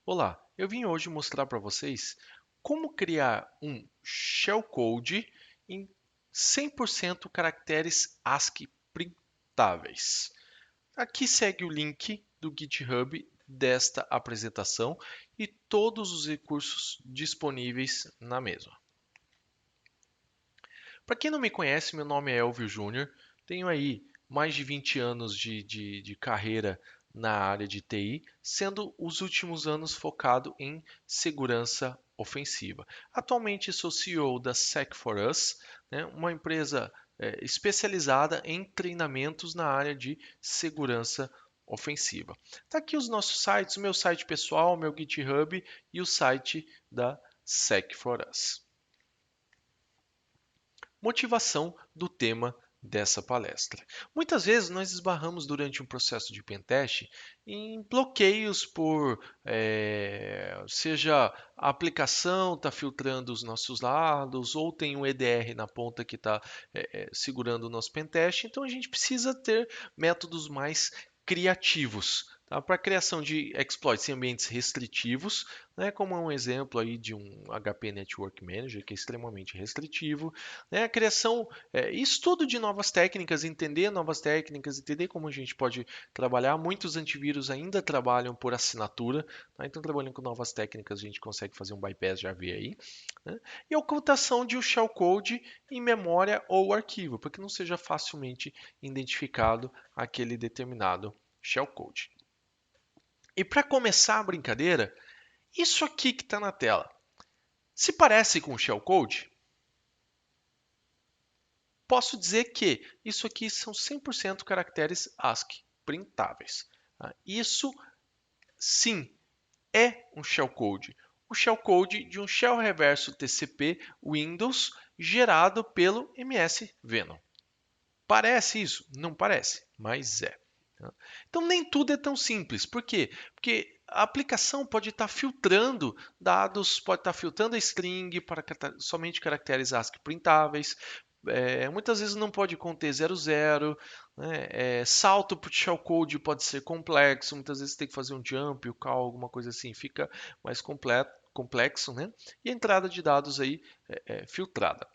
Olá, eu vim hoje mostrar para vocês como criar um shellcode em 100% caracteres ASCII printáveis. Aqui segue o link do GitHub desta apresentação e todos os recursos disponíveis na mesma. Para quem não me conhece, meu nome é Elvio Júnior, tenho aí mais de 20 anos de carreira na área de TI, sendo os últimos anos focado em segurança ofensiva. Atualmente sou CEO da Sec4Us, né, uma empresa especializada em treinamentos na área de segurança ofensiva. Está aqui os nossos sites, o meu site pessoal, meu GitHub e o site da Sec4Us. Motivação do tema dessa palestra. Muitas vezes nós esbarramos durante um processo de pentest em bloqueios por, seja a aplicação está filtrando os nossos dados ou tem um EDR na ponta que está segurando o nosso pentest. Então a gente precisa ter métodos mais criativos. Tá? Para a criação de exploits em ambientes restritivos, né, como um exemplo aí de um HP Network Manager, que é extremamente restritivo, né, a criação, estudo de novas técnicas, entender como a gente pode trabalhar. Muitos antivírus ainda trabalham por assinatura, tá? Então, trabalhando com novas técnicas, a gente consegue fazer um bypass, já vi aí. Né? E a ocultação de um shellcode em memória ou arquivo, para que não seja facilmente identificado aquele determinado shellcode. E para começar a brincadeira, isso aqui que está na tela, se parece com o shellcode? Posso dizer que isso aqui são 100% caracteres ASCII printáveis. Tá? Isso, sim, é um shellcode. O shellcode de um shell reverso TCP Windows gerado pelo MS Venom. Parece isso? Não parece, mas é. Tá? Então nem tudo é tão simples. Por quê? Porque a aplicação pode estar filtrando dados, pode estar filtrando a string para somente caracteres ASCII printáveis. Muitas vezes não pode conter 00, né? Salto para o shellcode pode ser complexo, muitas vezes tem que fazer um jump, o call, alguma coisa assim, fica mais complexo, né? E a entrada de dados aí é filtrada.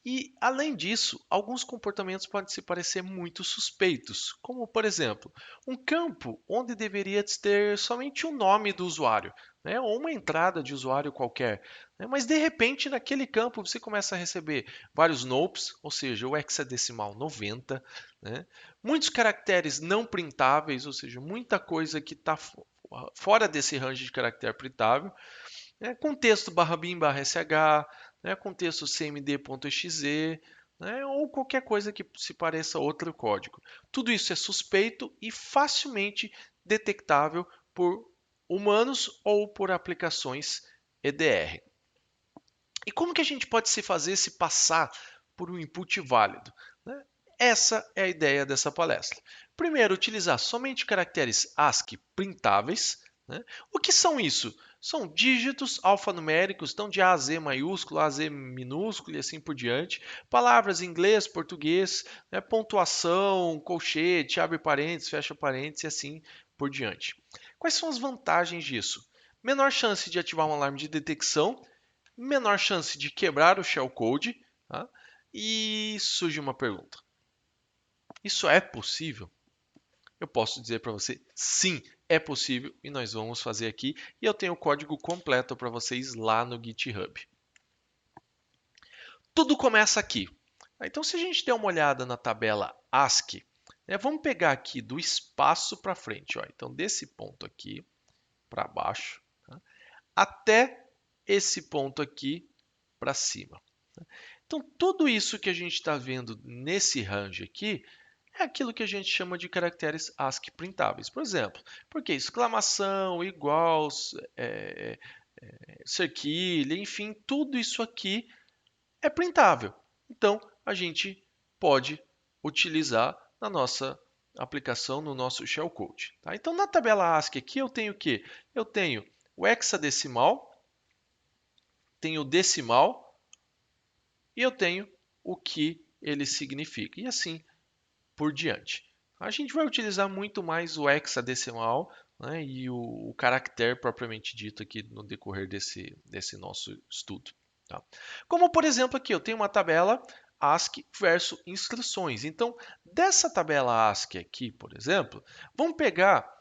E, além disso, alguns comportamentos podem se parecer muito suspeitos, como, por exemplo, um campo onde deveria ter somente o nome do usuário, né, ou uma entrada de usuário qualquer, né, mas de repente naquele campo você começa a receber vários nopes, ou seja, o hexadecimal 90, né, muitos caracteres não printáveis, ou seja, muita coisa que está fora desse range de caractere printável, né, contexto /bin /sh, né, contexto cmd.exe, né, ou qualquer coisa que se pareça outro código. Tudo isso é suspeito e facilmente detectável por humanos ou por aplicações EDR. E como que a gente pode se fazer se passar por um input válido? Né? Essa é a ideia dessa palestra. Primeiro, utilizar somente caracteres ASCII printáveis. Né? O que são isso? São dígitos alfanuméricos, então de A a Z maiúsculo, A a Z minúsculo e assim por diante. Palavras em inglês, português, né? Pontuação, colchete, abre parênteses, fecha parênteses e assim por diante. Quais são as vantagens disso? Menor chance de ativar um alarme de detecção, menor chance de quebrar o shellcode. Tá? E surge uma pergunta: isso é possível? Eu posso dizer para você, sim, é possível e nós vamos fazer aqui. E eu tenho o código completo para vocês lá no GitHub. Tudo começa aqui. Então, se a gente der uma olhada na tabela ASCII, né, vamos pegar aqui do espaço para frente. Ó. Então, desse ponto aqui para baixo, tá? Até esse ponto aqui para cima. Então, tudo isso que a gente está vendo nesse range aqui é aquilo que a gente chama de caracteres ASCII printáveis. Por exemplo, porque exclamação, igual, cerquilha, enfim, tudo isso aqui é printável. Então, a gente pode utilizar na nossa aplicação, no nosso shellcode. Tá? Então, na tabela ASCII aqui eu tenho o quê? Eu tenho o hexadecimal, tenho o decimal e eu tenho o que ele significa. E assim por diante. A gente vai utilizar muito mais o hexadecimal né, e o caractere propriamente dito aqui no decorrer desse nosso estudo. Tá? Como, por exemplo, aqui eu tenho uma tabela ASCII versus instruções. Então, dessa tabela ASCII aqui, por exemplo, vamos pegar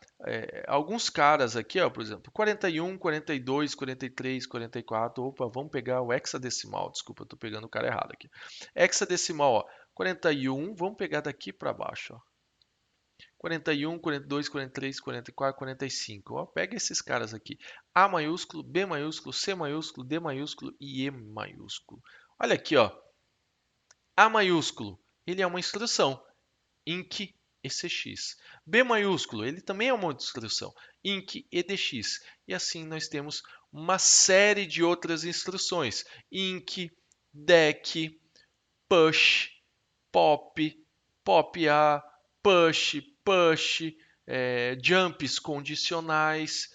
alguns caras aqui, ó, por exemplo, 41, 42, 43, 44. Opa, vamos pegar o hexadecimal. Desculpa, eu estou pegando o cara errado aqui. Hexadecimal, ó, 41. Vamos pegar daqui para baixo, ó. 41, 42, 43, 44, 45. Ó, pega esses caras aqui. A maiúsculo, B maiúsculo, C maiúsculo, D maiúsculo e E maiúsculo. Olha aqui, ó. A maiúsculo, ele é uma instrução. Inc ECX. B maiúsculo, ele também é uma instrução. Inc EDX. E assim nós temos uma série de outras instruções. Inc, DEC, push, pop, pop-A, push, jumps condicionais,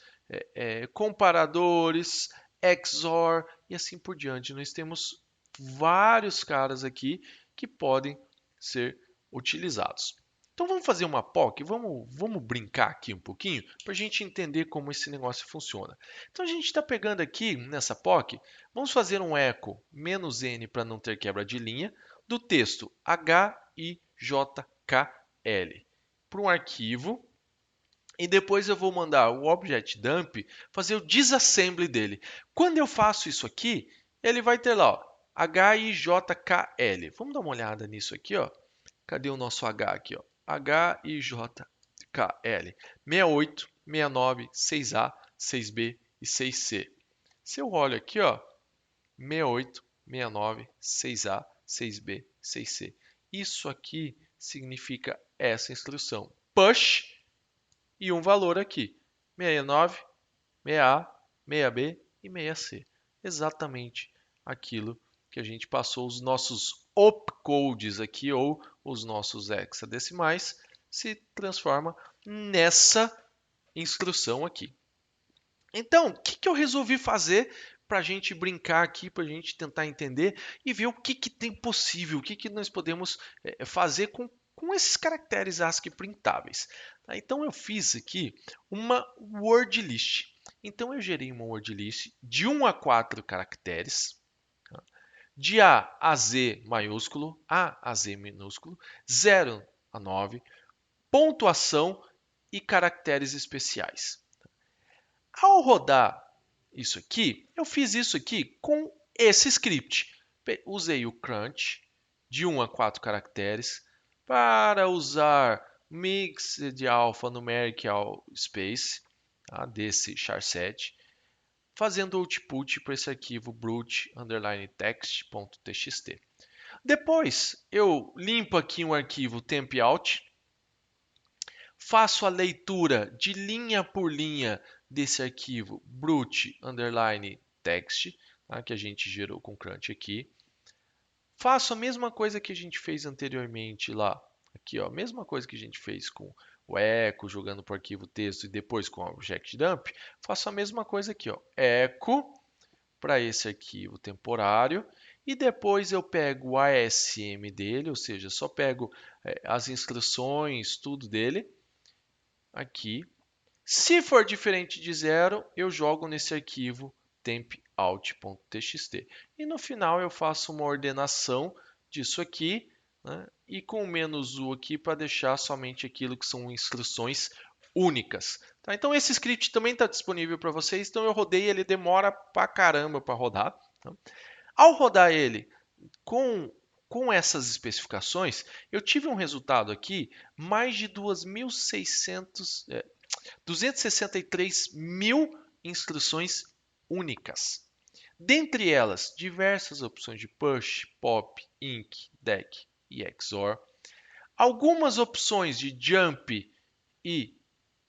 comparadores, XOR e assim por diante. Nós temos vários caras aqui que podem ser utilizados. Então vamos fazer uma POC, vamos brincar aqui um pouquinho para a gente entender como esse negócio funciona. Então a gente está pegando aqui nessa POC, vamos fazer um echo "-n" para não ter quebra de linha, do texto HIJKL para um arquivo e depois eu vou mandar o objet dump fazer o disassembly dele. Quando eu faço isso aqui, ele vai ter lá, ó, HIJKL. Vamos dar uma olhada nisso aqui, ó. Cadê o nosso H aqui, ó? HIJKL 68, 69, 6A, 6B e 6C. Se eu olho aqui, ó, 68, 69, 6A, 6B, 6C. Isso aqui significa essa instrução. Push e um valor aqui. 69, 6A, 6B e 6C. Exatamente aquilo que a gente passou, os nossos opcodes aqui, ou os nossos hexadecimais, se transforma nessa instrução aqui. Então, o que eu resolvi fazer para a gente brincar aqui, para a gente tentar entender e ver o que tem possível, o que nós podemos fazer com esses caracteres ASCII printáveis. Tá? Então, eu fiz aqui uma word list. Então, eu gerei uma word list de 1 a 4 caracteres, tá? De A a Z maiúsculo, A a Z minúsculo, 0 a 9, pontuação e caracteres especiais. Ao rodar isso aqui, eu fiz isso aqui com esse script. Usei o crunch de 1 a 4 caracteres para usar mixed alphanumeric space, tá, desse char7, fazendo output para esse arquivo brute_text.txt. Depois eu limpo aqui um arquivo tempout, faço a leitura de linha por linha desse arquivo brute_text, tá, que a gente gerou com crunch aqui. Faço a mesma coisa que a gente fez anteriormente lá. Aqui, ó, a mesma coisa que a gente fez com o echo, jogando para o arquivo texto e depois com o object dump. Faço a mesma coisa aqui, ó, echo para esse arquivo temporário. E depois eu pego o ASM dele, ou seja, só pego as instruções, tudo dele, aqui. Se for diferente de 0, eu jogo nesse arquivo tempout.txt. E no final eu faço uma ordenação disso aqui, né, e com o "-u" aqui para deixar somente aquilo que são instruções únicas. Tá? Então esse script também está disponível para vocês. Então eu rodei, ele demora pra caramba para rodar. Tá? Ao rodar ele com essas especificações, eu tive um resultado aqui mais de 263 mil instruções únicas. Dentre elas, diversas opções de push, pop, inc, dec e XOR, algumas opções de jump e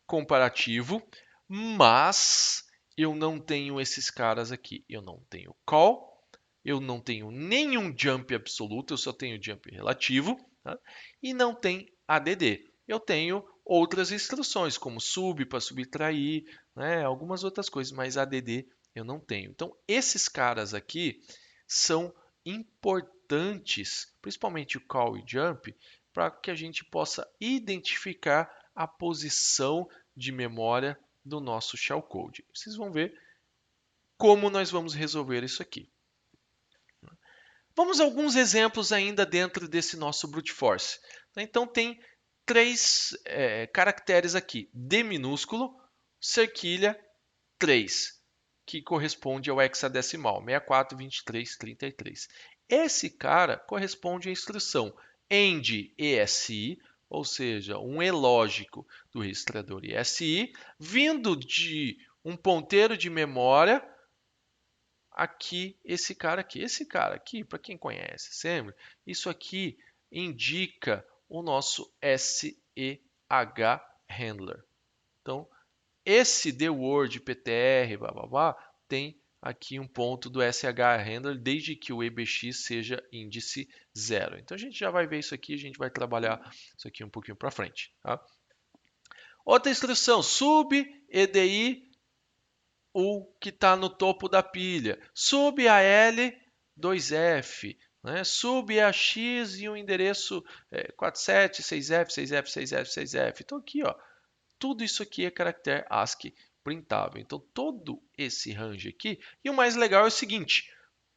comparativo, mas eu não tenho esses caras aqui. Eu não tenho call, eu não tenho nenhum jump absoluto, eu só tenho jump relativo, tá? E não tem ADD. Eu tenho outras instruções, como sub para subtrair, né? Algumas outras coisas, mas ADD eu não tenho. Então, esses caras aqui são importantes, principalmente o call e jump, para que a gente possa identificar a posição de memória do nosso shellcode. Vocês vão ver como nós vamos resolver isso aqui. Vamos a alguns exemplos ainda dentro desse nosso brute force. Então tem três caracteres aqui: D minúsculo, cerquilha 3, que corresponde ao hexadecimal 642333. Esse cara corresponde à instrução end ESI, ou seja, um elógico do registrador ESI, vindo de um ponteiro de memória. Aqui, esse cara aqui, para quem conhece sempre, isso aqui indica o nosso SEH handler. Então, esse dword, PTR, blá, blá, blá, tem aqui um ponto do SH handler desde que o EBX seja índice 0. Então, a gente já vai ver isso aqui, a gente vai trabalhar isso aqui um pouquinho para frente. Tá? Outra instrução, sub EDI, o que está no topo da pilha. Sub a L2F, né? Sub a X e o endereço 47, 6F, 6F, 6F, 6F. Então aqui, ó, tudo isso aqui é caractere ASCII printável. Então todo esse range aqui, e o mais legal é o seguinte,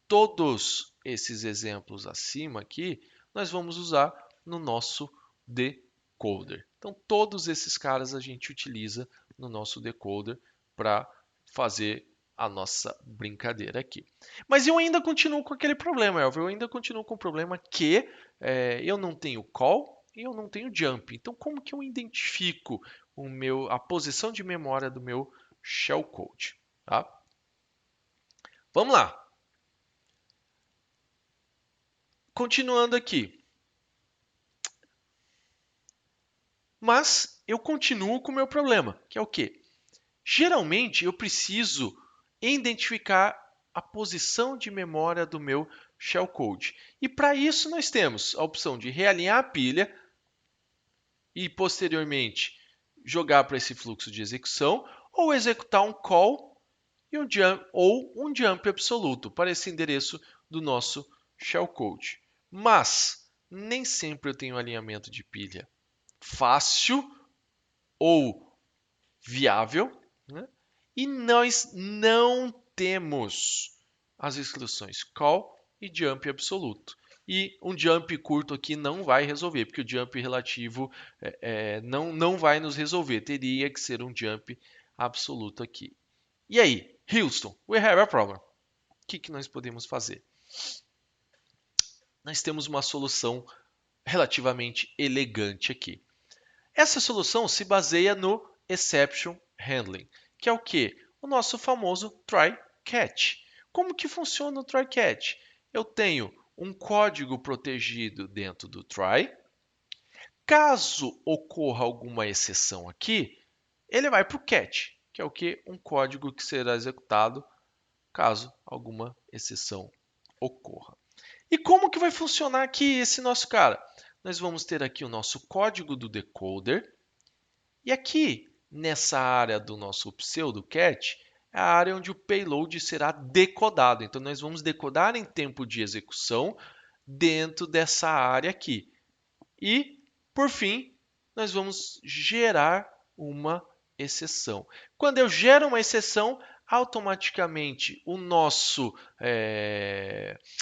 todos esses exemplos acima aqui, nós vamos usar no nosso decoder. Então todos esses caras a gente utiliza no nosso decoder para fazer a nossa brincadeira aqui. Mas eu ainda continuo com aquele problema, Elvio. Eu ainda continuo com o problema que eu não tenho call e eu não tenho jump. Então, como que eu identifico a posição de memória do meu shellcode? Tá? Vamos lá. Continuando aqui. Mas eu continuo com o meu problema, que é o quê? Geralmente, eu preciso identificar a posição de memória do meu shellcode. E para isso, nós temos a opção de realinhar a pilha e, posteriormente, jogar para esse fluxo de execução, ou executar um call ou um jump absoluto para esse endereço do nosso shellcode. Mas nem sempre eu tenho alinhamento de pilha fácil ou viável, né? E nós não temos as instruções call e jump absoluto. E um jump curto aqui não vai resolver, porque o jump relativo não vai nos resolver. Teria que ser um jump absoluto aqui. E aí, Houston, we have a problem. O que nós podemos fazer? Nós temos uma solução relativamente elegante aqui. Essa solução se baseia no exception handling, que é o que? O nosso famoso try-catch. Como que funciona o try-catch? Eu tenho um código protegido dentro do try. Caso ocorra alguma exceção aqui, ele vai para o catch, que é o que? Um código que será executado caso alguma exceção ocorra. E como que vai funcionar aqui esse nosso cara? Nós vamos ter aqui o nosso código do decoder. E aqui, nessa área do nosso pseudo-catch, é a área onde o payload será decodado. Então, nós vamos decodar em tempo de execução dentro dessa área aqui. E, por fim, nós vamos gerar uma exceção. Quando eu gero uma exceção, automaticamente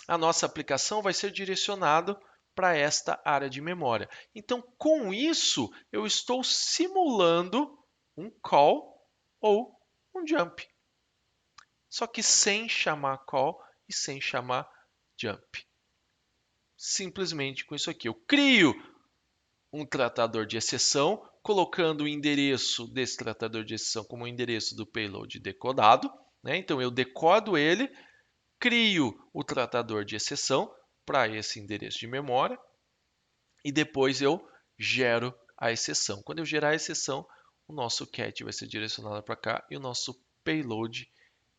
a nossa aplicação vai ser direcionada para esta área de memória. Então, com isso, eu estou simulando um call ou um jump. Só que sem chamar call e sem chamar jump. Simplesmente com isso aqui. Eu crio um tratador de exceção, colocando o endereço desse tratador de exceção como o endereço do payload decodado. Né? Então, eu decodo ele, crio o tratador de exceção para esse endereço de memória e depois eu gero a exceção. Quando eu gerar a exceção, o nosso cat vai ser direcionado para cá e o nosso payload,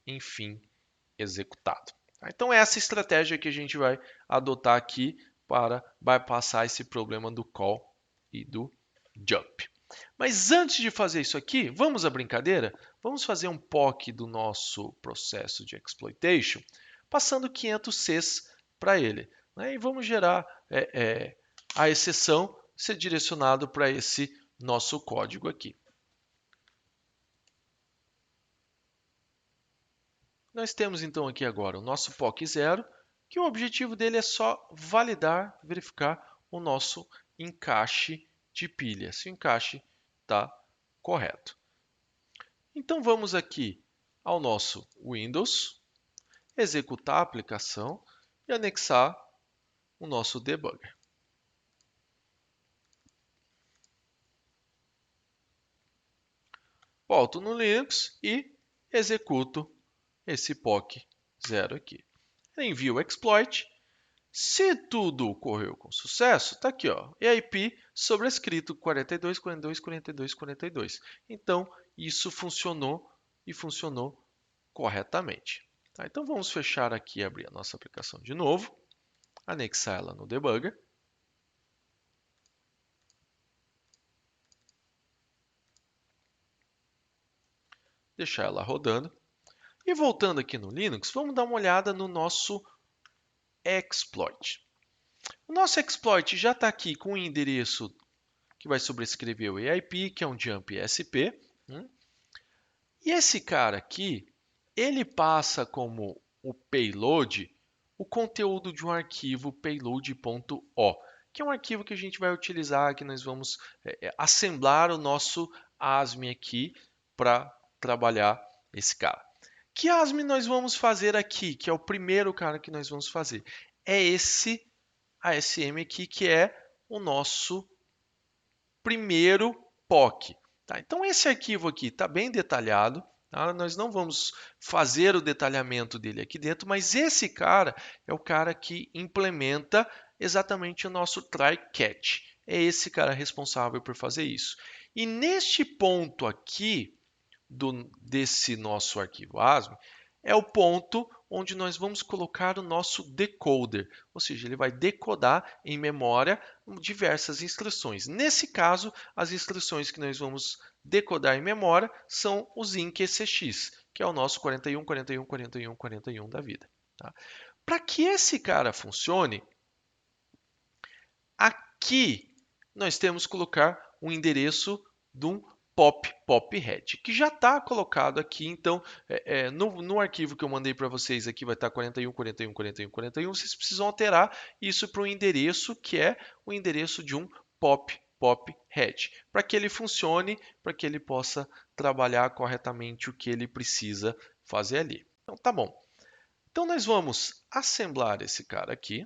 enfim, executado. Então, essa estratégia que a gente vai adotar aqui para bypassar esse problema do call e do jump. Mas antes de fazer isso aqui, vamos à brincadeira? Vamos fazer um POC do nosso processo de exploitation, passando 500 Cs para ele. Né? E vamos gerar a exceção ser direcionado para esse nosso código aqui. nós temos então aqui agora o nosso POC 0, que o objetivo dele é só validar, verificar o nosso encaixe de pilha, se o encaixe está correto. Então vamos aqui ao nosso Windows, executar a aplicação e anexar o nosso debugger. Volto no Linux e executo esse POC 0 aqui. Envio o exploit. Se tudo ocorreu com sucesso, está aqui, ó, EIP sobrescrito 42, 42, 42, 42. Então, isso funcionou e funcionou corretamente. Tá? Então, vamos fechar aqui e abrir a nossa aplicação de novo, anexar ela no debugger. Deixar ela rodando. E voltando aqui no Linux, vamos dar uma olhada no nosso exploit. O nosso exploit já está aqui com o endereço que vai sobrescrever o EIP, que é um jump ESP. E esse cara aqui, ele passa como o payload o conteúdo de um arquivo payload.o, que é um arquivo que a gente vai utilizar, que nós vamos assemblar o nosso ASM aqui para trabalhar esse cara. Que ASM nós vamos fazer aqui, que é o primeiro cara que nós vamos fazer? É esse ASM aqui, que é o nosso primeiro POC. Tá? Então, esse arquivo aqui está bem detalhado. Tá? Nós não vamos fazer o detalhamento dele aqui dentro, mas esse cara é o cara que implementa exatamente o nosso try-catch. É esse cara responsável por fazer isso. E neste ponto aqui desse nosso arquivo ASM, é o ponto onde nós vamos colocar o nosso decoder, ou seja, ele vai decodar em memória diversas instruções. Nesse caso, as instruções que nós vamos decodar em memória são os INC-ECX, que é o nosso 41, 41, 41, 41 da vida. Tá? Para que esse cara funcione, aqui nós temos que colocar um endereço de um pop-head, que já está colocado aqui. Então, no arquivo que eu mandei para vocês aqui vai estar 41, 41, 41, 41. Vocês precisam alterar isso para um endereço que é o endereço de um pop-head, para que ele funcione, para que ele possa trabalhar corretamente o que ele precisa fazer ali. Então, tá bom. Então, nós vamos assemblar esse cara aqui.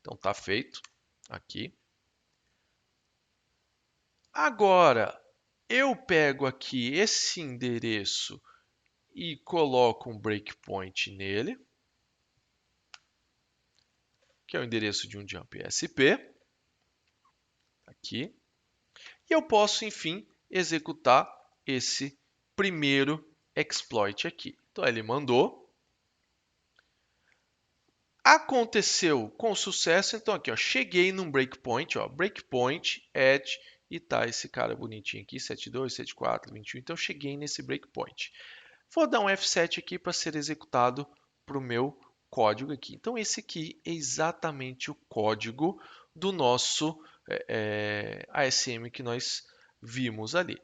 Então, tá feito aqui. Agora, eu pego aqui esse endereço e coloco um breakpoint nele, que é o endereço de um jump ESP, aqui. E eu posso, enfim, executar esse primeiro exploit aqui. Então, ele mandou. Aconteceu com sucesso, então aqui, ó, cheguei num breakpoint, ó, breakpoint, add, e tá esse cara bonitinho aqui, 72, 74, 21. Então, eu cheguei nesse breakpoint. Vou dar um F7 aqui para ser executado para o meu código aqui. Então, esse aqui é exatamente o código do nosso ASM que nós vimos ali.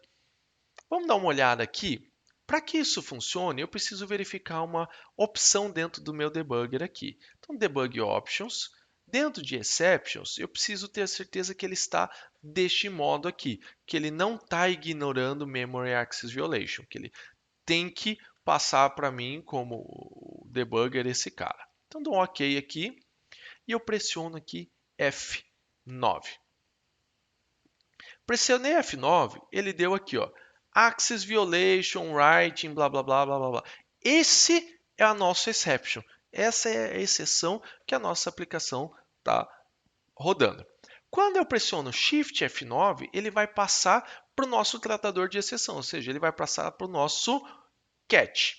Vamos dar uma olhada aqui. Para que isso funcione, eu preciso verificar uma opção dentro do meu debugger aqui. Então, Debug Options. Dentro de Exceptions, eu preciso ter a certeza que ele está deste modo aqui, que ele não está ignorando Memory Access Violation, que ele tem que passar para mim como debugger esse cara. Então, dou um OK aqui e eu pressiono aqui F9. Pressionei F9, ele deu aqui, ó, Access Violation, Writing, blá, blá, blá, blá, blá, blá. Esse é a nossa exception. Essa é a exceção que a nossa aplicação está rodando. Quando eu pressiono Shift F9, ele vai passar para o nosso tratador de exceção, ou seja, ele vai passar para o nosso catch.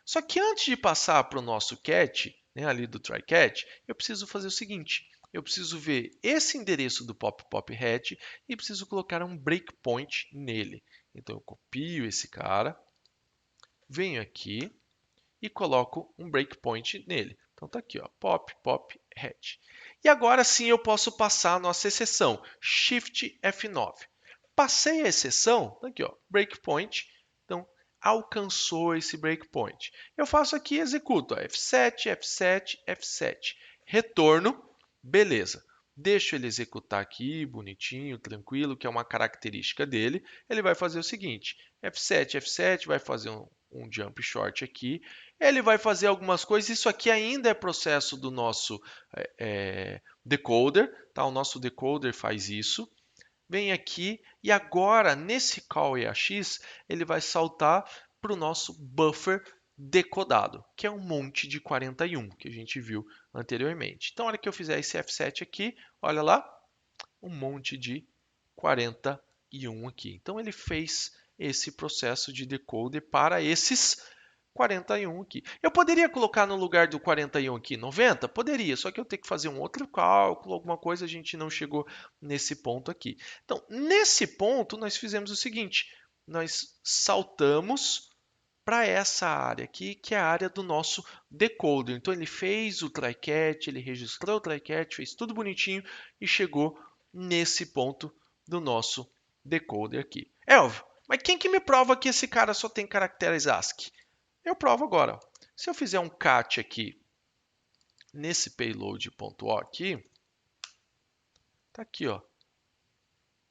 Só que antes de passar para o nosso catch, né, ali do try catch, eu preciso fazer o seguinte. Eu preciso ver esse endereço do pop-head e preciso colocar um breakpoint nele. Então, eu copio esse cara, venho aqui e coloco um breakpoint nele. Então, tá aqui, ó, pop-head. E agora sim eu posso passar a nossa exceção, Shift F9. Passei a exceção, aqui ó, breakpoint, então alcançou esse breakpoint. Eu faço aqui, executo ó, F7, F7, F7, retorno, beleza. Deixo ele executar aqui, bonitinho, tranquilo, que é uma característica dele. Ele vai fazer o seguinte, F7, F7, vai fazer um jump short aqui. Ele vai fazer algumas coisas, isso aqui ainda é processo do nosso decoder, tá? O nosso decoder faz isso. Vem aqui e agora, nesse call EAX, ele vai saltar para o nosso buffer decodado, que é um monte de 41 que a gente viu anteriormente. Então, a hora que eu fizer esse F7 aqui, olha lá, um monte de 41 aqui. Então, ele fez esse processo de decoder para esses 41 aqui. Eu poderia colocar no lugar do 41 aqui 90? Poderia, só que eu tenho que fazer um outro cálculo, alguma coisa, a gente não chegou nesse ponto aqui. Então, nesse ponto, nós fizemos o seguinte, nós saltamos para essa área aqui, que é a área do nosso decoder. Então, ele fez o try-catch, ele registrou o try-catch, fez tudo bonitinho e chegou nesse ponto do nosso decoder aqui. Elvio, mas quem que me prova que esse cara só tem caracteres ASCII? Eu provo agora. Se eu fizer um cat aqui nesse payload.o aqui, tá aqui, ó.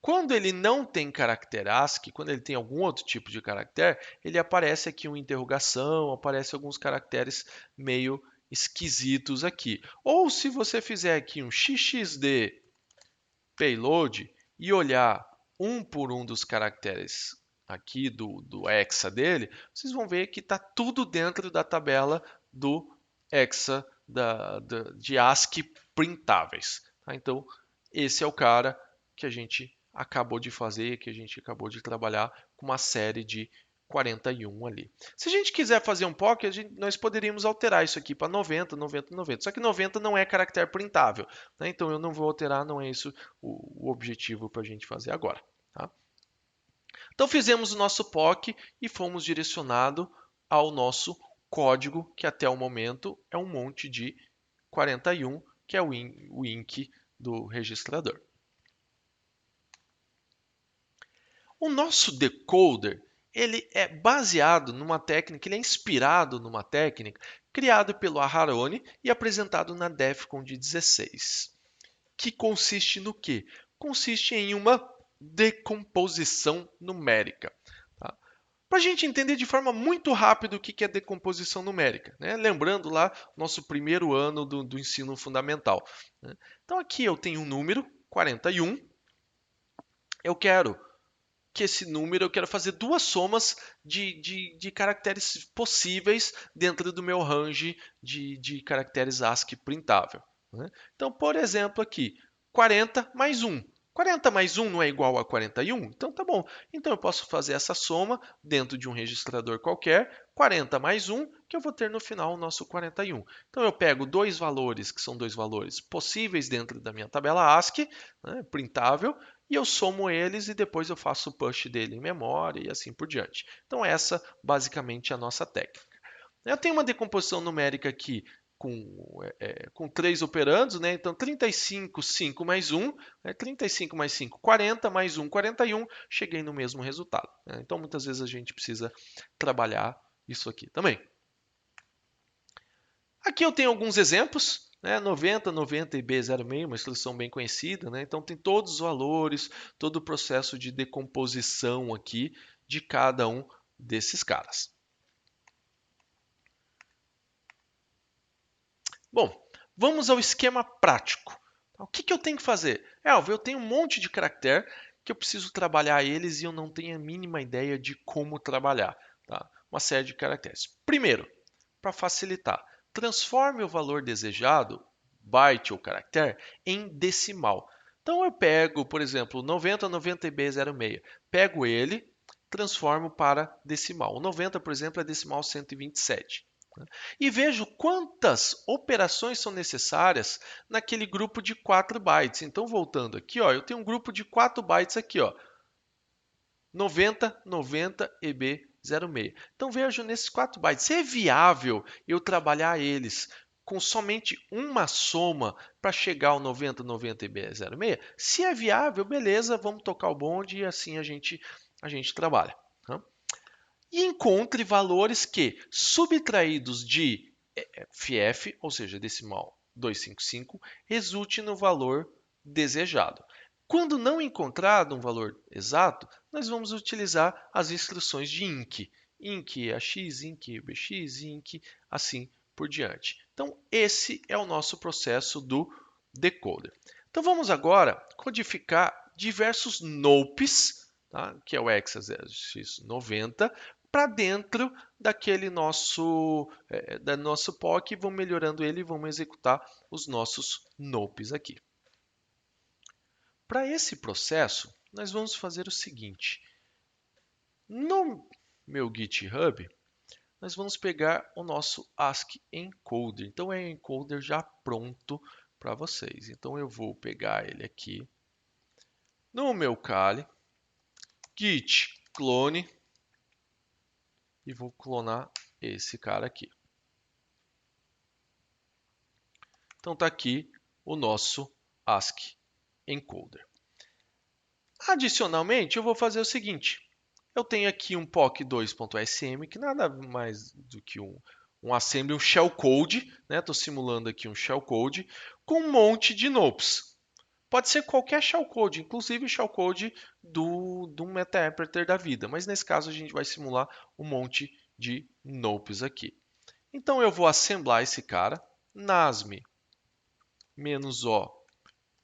Quando ele não tem caractere ASCII, quando ele tem algum outro tipo de caractere, ele aparece aqui uma interrogação, aparece alguns caracteres meio esquisitos aqui. Ou se você fizer aqui um xxd payload e olhar um por um dos caracteres aqui do hexa dele, vocês vão ver que está tudo dentro da tabela do hexa de ASCII printáveis. Tá? Então, esse é o cara que a gente acabou de fazer, que a gente acabou de trabalhar com uma série de 41 ali. Se a gente quiser fazer um POC, nós poderíamos alterar isso aqui para 90, 90, 90. Só que 90 não é caractere printável, né? Então eu não vou alterar, não é isso o objetivo para a gente fazer agora. Tá? Então fizemos o nosso POC e fomos direcionados ao nosso código, que até o momento é um monte de 41, que é o INC do registrador. O nosso decoder, ele é baseado numa técnica, ele é inspirado numa técnica criada pelo Aharoni e apresentado na DEFCON de 16, que consiste no quê? Consiste em uma decomposição numérica. Tá? Para a gente entender de forma muito rápida o que é decomposição numérica, né? Lembrando lá nosso primeiro ano do ensino fundamental. Né? Então aqui eu tenho um número, 41, eu quero que esse número, eu quero fazer duas somas de caracteres possíveis dentro do meu range de caracteres ASCII printável. Né? Então, por exemplo, aqui, 40 mais 1. 40 mais 1 não é igual a 41? Então tá bom. Então eu posso fazer essa soma dentro de um registrador qualquer, 40 mais 1, que eu vou ter no final o nosso 41. Então eu pego dois valores, que são dois valores possíveis dentro da minha tabela ASCII, né, printável, e eu somo eles e depois eu faço o push dele em memória e assim por diante. Então essa basicamente é a nossa técnica. Eu tenho uma decomposição numérica aqui com 3 operandos, né? Então 35, 5 mais 1, né? 35 mais 5, 40, mais 1, 41, cheguei no mesmo resultado. Né? Então muitas vezes a gente precisa trabalhar isso aqui também. Aqui eu tenho alguns exemplos, né? 90, 90 e B06, uma instrução bem conhecida, né? Então tem todos os valores, todo o processo de decomposição aqui de cada um desses caras. Bom, vamos ao esquema prático. O que eu tenho que fazer? Elvio, eu tenho um monte de caractere que eu preciso trabalhar eles e eu não tenho a mínima ideia de como trabalhar. Tá? Uma série de caracteres. Primeiro, para facilitar, transforme o valor desejado, byte ou caractere, em decimal. Então eu pego, por exemplo, 90, 90 e B06. Pego ele, transformo para decimal. O 90, por exemplo, é decimal 127. E vejo quantas operações são necessárias naquele grupo de 4 bytes. Então, voltando aqui, ó, eu tenho um grupo de 4 bytes aqui, ó, 90, 90 e B06. Então, vejo nesses 4 bytes, se é viável eu trabalhar eles com somente uma soma para chegar ao 9090 e B06? Se é viável, beleza, vamos tocar o bonde e assim a gente trabalha. Tá? E encontre valores que, subtraídos de FF, ou seja, decimal 255, resulte no valor desejado. Quando não encontrado um valor exato, nós vamos utilizar as instruções de INC. INC AX, INC BX, INC, assim por diante. Então, esse é o nosso processo do decoder. Então, vamos agora codificar diversos NOPs, tá? Que é o X90, para dentro daquele da nosso POC, vamos melhorando ele e vamos executar os nossos NOPs aqui. Para esse processo, nós vamos fazer o seguinte. No meu GitHub, nós vamos pegar o nosso ASCII encoder. Então, é um encoder já pronto para vocês. Então, eu vou pegar ele aqui no meu Kali, git clone, e vou clonar esse cara aqui. Então, está aqui o nosso ASCII encoder. Adicionalmente, eu vou fazer o seguinte. Eu tenho aqui um POC2.sm, que nada mais do que um assembly, um shellcode, né? Estou simulando aqui um shellcode com um monte de NOPs. Pode ser qualquer shellcode, inclusive o shellcode do MetaInterpreter da vida, mas nesse caso a gente vai simular um monte de NOPs aqui. Então eu vou assemblar esse cara, nasm -o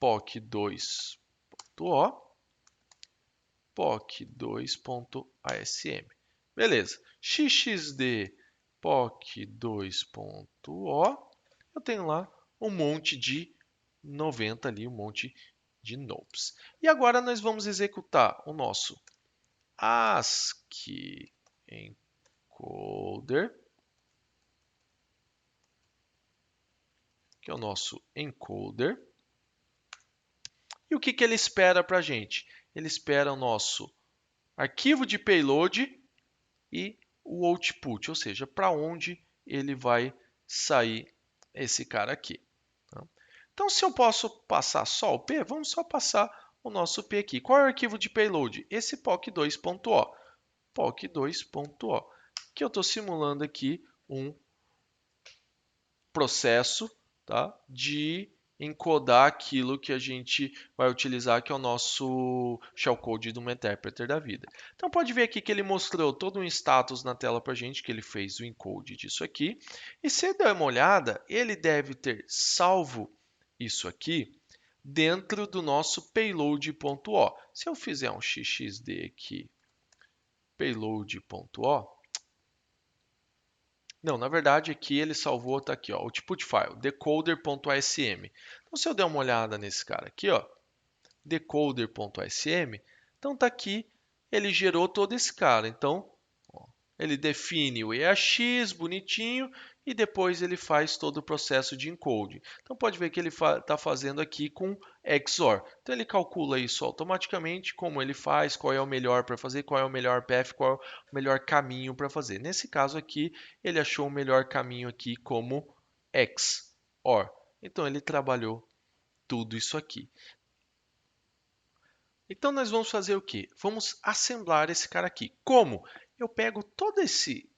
POC2.o, POC2.asm. Beleza. XXD POC2.o, eu tenho lá um monte de 90 ali, um monte de NOPs. E agora nós vamos executar o nosso ASCII encoder, que é o nosso encoder. E o que ele espera para a gente? Ele espera o nosso arquivo de payload e o output, ou seja, para onde ele vai sair esse cara aqui. Tá? Então, se eu posso passar só o P, vamos só passar o nosso P aqui. Qual é o arquivo de payload? Esse POC2.o. POC2.o, que eu estou simulando aqui um processo, tá, de encodar aquilo que a gente vai utilizar, que é o nosso shellcode do MetaInterpreter da vida. Então pode ver aqui que ele mostrou todo um status na tela para a gente, que ele fez o encode disso aqui. E se der uma olhada, ele deve ter salvo isso aqui dentro do nosso payload.o. Se eu fizer um xxd aqui, payload.o, não, na verdade aqui ele salvou, está aqui, ó, output file, decoder.asm. Então, se eu der uma olhada nesse cara aqui, ó, decoder.asm, então está aqui, ele gerou todo esse cara. Então, ó, ele define o EAX bonitinho e depois ele faz todo o processo de encode. Então, pode ver que ele está fazendo aqui com XOR. Então, ele calcula isso automaticamente, como ele faz, qual é o melhor para fazer, qual é o melhor path, qual é o melhor caminho para fazer. Nesse caso aqui, ele achou o melhor caminho aqui como XOR. Então, ele trabalhou tudo isso aqui. Então, nós vamos fazer o quê? Vamos assemblar esse cara aqui. Como? Eu pego todo esse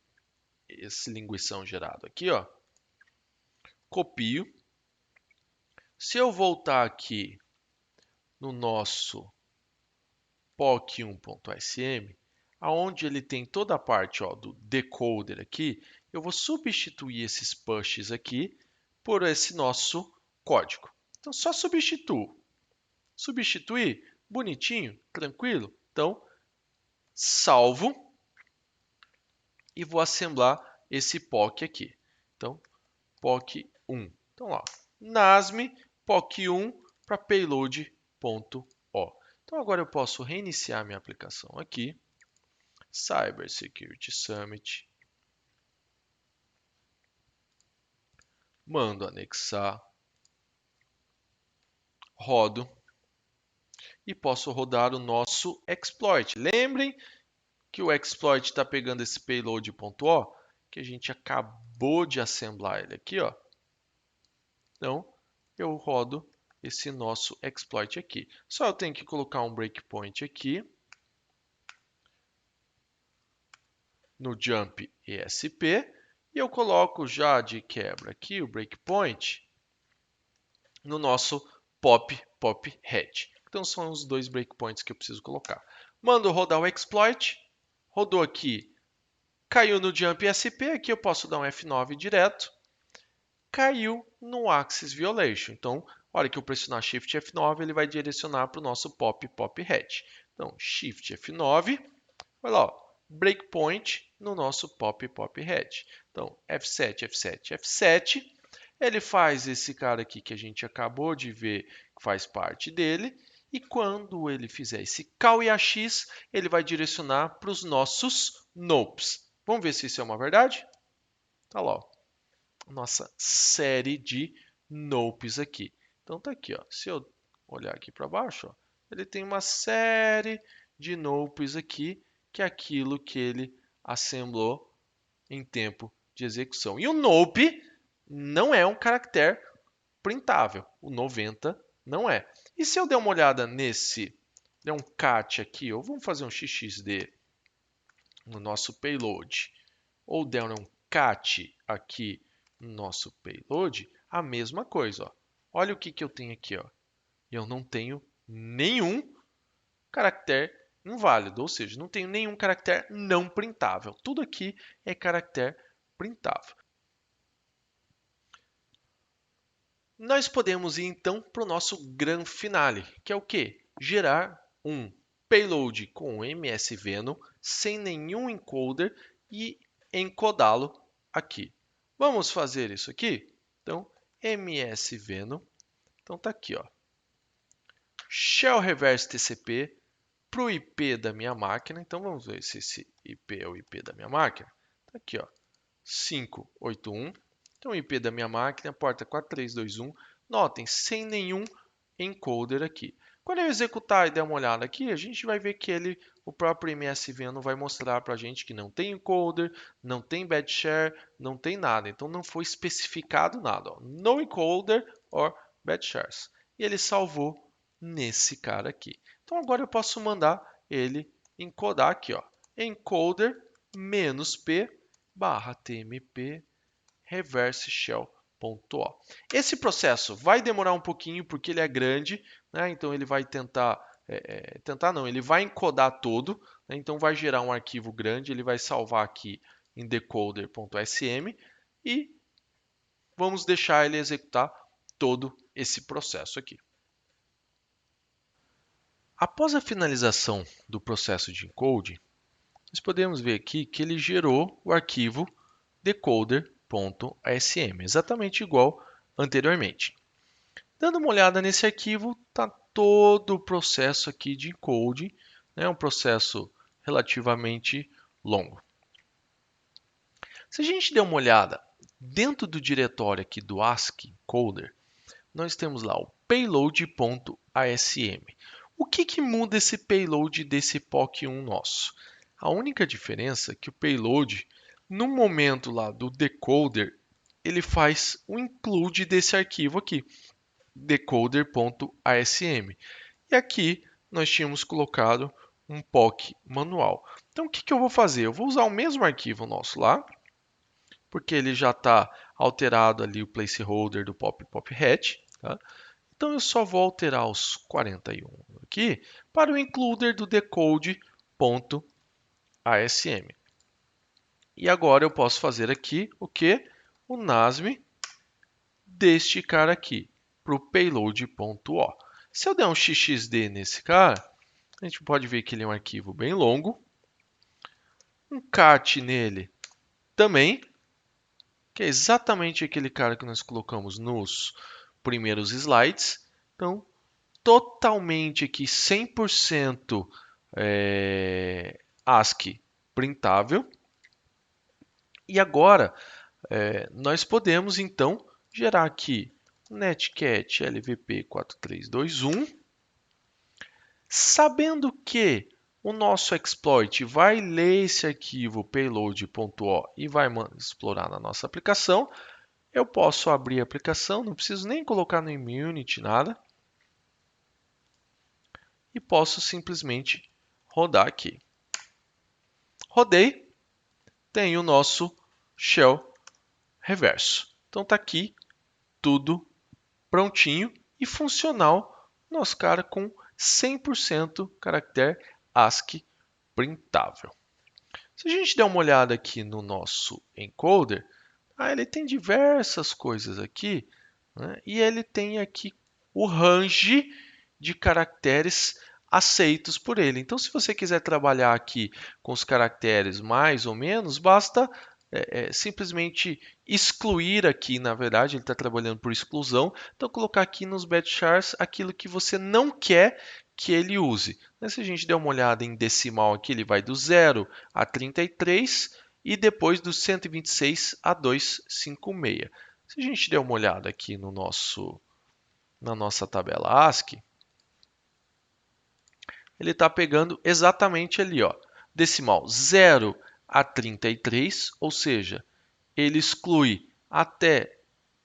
linguição gerado aqui, ó, copio. Se eu voltar aqui no nosso POC1.sm, aonde ele tem toda a parte, ó, do decoder aqui, eu vou substituir esses pushes aqui por esse nosso código. Então, só substituo. Substituir, bonitinho, tranquilo. Então, salvo e vou assemblar esse POC aqui. Então, POC1. Então, lá, nasm POC1 para payload.o. Então, agora eu posso reiniciar minha aplicação aqui. Cybersecurity Summit. Mando anexar. Rodo. E posso rodar o nosso exploit. Lembrem que o exploit está pegando esse payload.o, que a gente acabou de assemblar ele aqui, ó. Então, eu rodo esse nosso exploit aqui. Só eu tenho que colocar um breakpoint aqui no jump ESP e eu coloco já de quebra aqui o breakpoint no nosso pop head. Então são os dois breakpoints que eu preciso colocar. Mando rodar o exploit, rodou aqui, caiu no jump ESP, aqui eu posso dar um F9 direto, caiu no axis violation. Então, a hora que eu pressionar Shift F9, ele vai direcionar para o nosso pop head. Então, Shift F9, olha lá, ó, breakpoint no nosso pop head. Então, F7, F7, F7. Ele faz esse cara aqui que a gente acabou de ver que faz parte dele. E quando ele fizer esse call e AX, ele vai direcionar para os nossos nopes. Vamos ver se isso é uma verdade? Tá lá, ó, nossa série de nopes aqui. Então tá aqui, ó. Se eu olhar aqui para baixo, ó, ele tem uma série de nopes aqui, que é aquilo que ele assemblou em tempo de execução. E o nope não é um caractere printável. O 90 não é. E se eu der uma olhada nesse, der um cat aqui, ou vamos fazer um xxd no nosso payload, ou der um cat aqui no nosso payload, a mesma coisa. Ó. Olha o que eu tenho aqui. Ó. Eu não tenho nenhum caractere inválido, ou seja, não tenho nenhum caractere não printável. Tudo aqui é caractere printável. Nós podemos ir então para o nosso grand finale, que é o quê? Gerar um payload com MSVeno sem nenhum encoder e encodá-lo aqui. Vamos fazer isso aqui? Então, MSVeno, então tá aqui, ó. Shell reverse TCP para o IP da minha máquina. Então vamos ver se esse IP é o IP da minha máquina. Tá aqui, ó, 581. Então, o IP da minha máquina, porta 4321. Notem, sem nenhum encoder aqui. Quando eu executar e der uma olhada aqui, a gente vai ver que o próprio MSVeno vai mostrar para a gente que não tem encoder, não tem bad share, não tem nada. Então, não foi especificado nada. Ó. No encoder or bad shares. E ele salvou nesse cara aqui. Então, agora eu posso mandar ele encodar aqui. Ó. Encoder -p /tmp reverse shell.o. Esse processo vai demorar um pouquinho porque ele é grande, né? Então ele vai ele vai encodar todo, né? Então vai gerar um arquivo grande, ele vai salvar aqui em decoder.sm e vamos deixar ele executar todo esse processo aqui. Após a finalização do processo de encode, nós podemos ver aqui que ele gerou o arquivo decoder.asm, exatamente igual anteriormente. Dando uma olhada nesse arquivo, está todo o processo aqui de encode, né? Um processo relativamente longo. Se a gente der uma olhada dentro do diretório aqui do ASCII encoder, nós temos lá o payload.asm. O que muda esse payload desse POC1 nosso? A única diferença é que o payload, no momento lá do decoder, ele faz o include desse arquivo aqui, decoder.asm. E aqui nós tínhamos colocado um POC manual. Então o que eu vou fazer? Eu vou usar o mesmo arquivo nosso lá, porque ele já está alterado ali o placeholder do pop head. Tá? Então eu só vou alterar os 41 aqui para o includer do decode.asm. E agora eu posso fazer aqui o que? O NASM deste cara aqui, para o payload.o. Se eu der um xxd nesse cara, a gente pode ver que ele é um arquivo bem longo. Um cat nele também, que é exatamente aquele cara que nós colocamos nos primeiros slides. Então, totalmente aqui 100% ASCII printável. E agora nós podemos então gerar aqui netcat lvp 4321, sabendo que o nosso exploit vai ler esse arquivo payload.o e vai explorar na nossa aplicação. eu posso abrir a aplicação, não preciso nem colocar no Immunity nada. E posso simplesmente rodar aqui. Rodei, tem o nosso shell reverso. Então está aqui tudo prontinho e funcional, nosso cara com 100% caractere ASCII printável. Se a gente der uma olhada aqui no nosso encoder, ele tem diversas coisas aqui, né? E ele tem aqui o range de caracteres aceitos por ele. Então, se você quiser trabalhar aqui com os caracteres mais ou menos, basta simplesmente excluir aqui, na verdade, ele está trabalhando por exclusão, então colocar aqui nos bad chars aquilo que você não quer que ele use. Se a gente der uma olhada em decimal aqui, ele vai do 0 a 33 e depois do 126 a 256. Se a gente der uma olhada aqui no na nossa tabela ASCII, ele está pegando exatamente ali, ó, decimal 0 a 33, ou seja, ele exclui até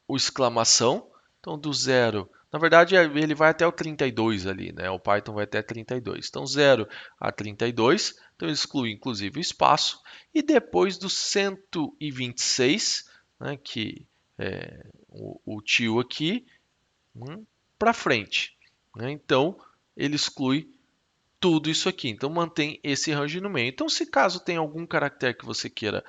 o exclamação, então do 0, na verdade ele vai até o 32 ali, né? O Python vai até 32. Então 0 a 32, então ele exclui inclusive o espaço, e depois do 126, né, que é o tio aqui, para frente, né? Então ele exclui tudo isso aqui. Então mantém esse range no meio. Então, se caso tem algum caractere que você queira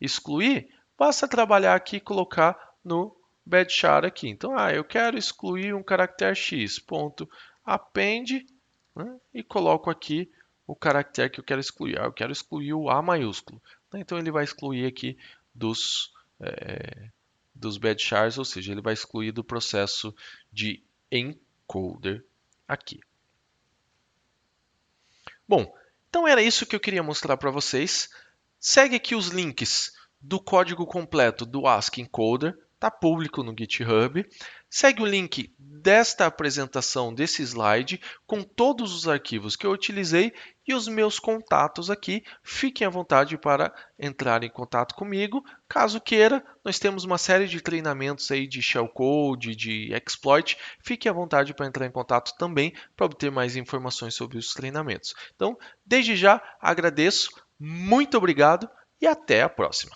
excluir, basta trabalhar aqui e colocar no bad char aqui. Então, eu quero excluir um caractere x, ponto append, né, e coloco aqui o caractere que eu quero excluir. Eu quero excluir o A maiúsculo. Então, ele vai excluir aqui dos bad chars, ou seja, ele vai excluir do processo de encoder aqui. Bom, então era isso que eu queria mostrar para vocês. Segue aqui os links do código completo do ASCII Encoder, está público no GitHub. Segue o link desta apresentação, desse slide, com todos os arquivos que eu utilizei e os meus contatos aqui. Fiquem à vontade para entrar em contato comigo. Caso queira, nós temos uma série de treinamentos aí de shellcode, de exploit. Fique à vontade para entrar em contato também para obter mais informações sobre os treinamentos. Então, desde já, agradeço, muito obrigado e até a próxima.